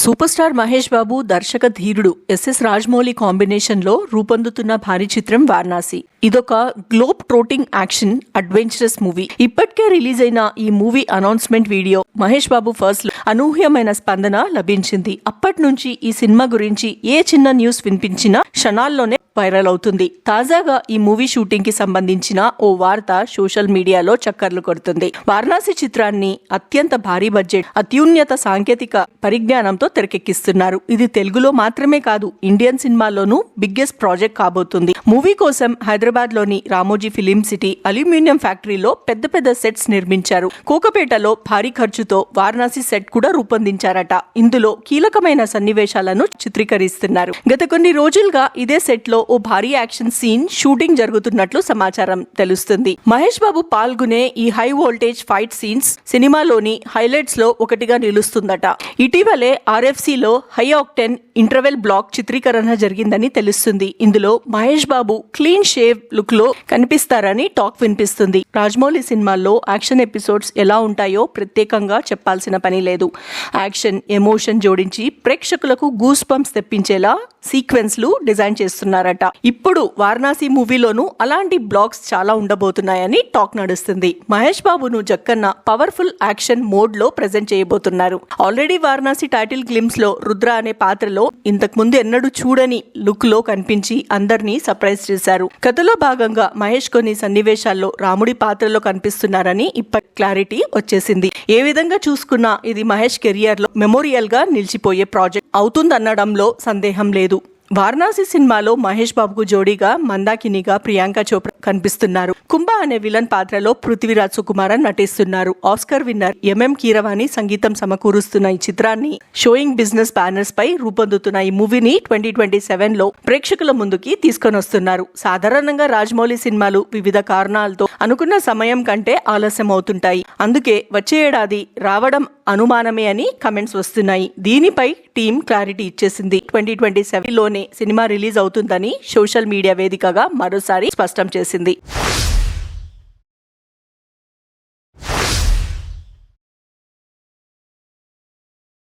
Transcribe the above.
Super star Mahesh Babu దర్శక ధీరుడు SS Rajamouli combination లో రూపొందుతున్న భారీ చిత్రం వారణాసి. ఇదొక గ్లోబ్ ట్రోటింగ్ యాక్షన్ అడ్వెంచరస్ మూవీ. ఇప్పటికే రిలీజ్ అయిన ఈ movie announcement video Mahesh Babu first లో అనూహ్యమైన స్పందన లభించింది. అప్పటి నుంచి ఈ సినిమా గురించి ఏ చిన్న న్యూస్ వినిపించినా క్షణాల్లోనే వైరల్ అవుతుంది. తాజాగా ఈ మూవీ షూటింగ్ కి సంబంధించిన ఓ వార్త సోషల్ మీడియాలో చక్కర్లు కొడుతుంది. వారణాసి చిత్రాన్ని అత్యంత భారీ బడ్జెట్, అత్యున్నత సాంకేతిక పరిజ్ఞానంతో తెరకెక్కిస్తున్నారు. ఇది తెలుగులో మాత్రమే కాదు, ఇండియన్ సినిమాలోనూ బిగ్గెస్ట్ ప్రాజెక్ట్ కాబోతుంది. మూవీ కోసం హైదరాబాద్ లోని రామోజీ ఫిలిం సిటీ అల్యూమినియం ఫ్యాక్టరీలో పెద్ద పెద్ద సెట్స్ నిర్మించారు. కోకపేటలో భారీ ఖర్చుతో వారణాసి సెట్ కూడా రూపొందించారట. ఇందులో కీలకమైన సన్నివేశాలను చిత్రీకరిస్తున్నారు. గత కొన్ని రోజులుగా ఇదే సెట్ లో ఓ భారీ యాక్షన్ సీన్ షూటింగ్ జరుగుతున్నట్లు సమాచారం తెలుస్తుంది. మహేష్ బాబు పాల్గొనే ఈ హై వోల్టేజ్ ఫైట్ సీన్స్ సినిమాలోని హైలైట్స్ లో ఒకటిగా నిలుస్తుందట. ఇటీవలే RFC లో హై ఆక్టెన్ ఇంటర్వెల్ బ్లాక్ చిత్రీకరణ జరిగిందని తెలుస్తుంది. ఇందులో Mahesh Babu clean shave look లో కనిపిస్తారని టాక్ వినిపిస్తుంది. రాజమౌళి సినిమాల్లో యాక్షన్ ఎపిసోడ్స్ ఎలా ఉంటాయో ప్రత్యేకంగా చెప్పాల్సిన పని లేదు. యాక్షన్, ఎమోషన్ జోడించి ప్రేక్షకులకు గూస్ బంప్స్ తెప్పించేలా సీక్వెన్స్లు డిజైన్ చేస్తున్నారట. ఇప్పుడు వారణాసి మూవీలోనూ అలాంటి బ్లాక్స్ చాలా ఉండబోతున్నాయని టాక్ నడుస్తుంది. మహేష్ బాబును జక్కన్న పవర్ఫుల్ యాక్షన్ మోడ్ లో ప్రెజెంట్ చేయబోతున్నారు. ఆల్రెడీ వారణాసి టైటిల్ గ్లిమ్స్ లో రుద్ర అనే పాత్రలో ఇంతకు ముందు ఎన్నడూ చూడని లుక్ లో కనిపించి అందరినీ సర్ప్రైజ్ చేశారు. కథలో భాగంగా మహేష్ కొన్ని సన్నివేశాల్లో రాముడి పాత్రలో కనిపిస్తున్నారని ఇప్పటి క్లారిటీ వచ్చేసింది. ఏ విధంగా చూసుకున్నా ఇది మహేష్ కెరియర్ లో మెమోరియల్ గా నిలిచిపోయే ప్రాజెక్ట్ అవుతుందనడంలో సందేహం లేదు. వారణాసి సినిమాలో మహేష్ బాబుకు జోడీగా మందాకినిగా ప్రియాంక చోప్రా కనిపిస్తున్నారు. కుంభ అనే విలన్ పాత్రలో పృథ్వీరాజ్ సుకుమారన్ నటిస్తున్నారు. ఆస్కర్ విన్నర్ MM కీరవాణి సంగీతం సమకూరుస్తున్న ఈ చిత్రాన్ని షోయింగ్ బిజినెస్ బ్యానర్స్ పై రూపొందుతున్న ఈ మూవీని 2027 లో ప్రేక్షకుల ముందుకి తీసుకొని వస్తున్నారు. సాధారణంగా రాజమౌళి సినిమాలు వివిధ కారణాలతో అనుకున్న సమయం కంటే ఆలస్యం అవుతుంటాయి. అందుకే వచ్చే ఏడాది రావడం అనుమానమే అని కమెంట్స్ వస్తున్నాయి. దీనిపై టీం క్లారిటీ ఇచ్చేసింది. 2027 లోనే సినిమా రిలీజ్ అవుతుందని సోషల్ మీడియా వేదికగా మరోసారి స్పష్టం చేసింది.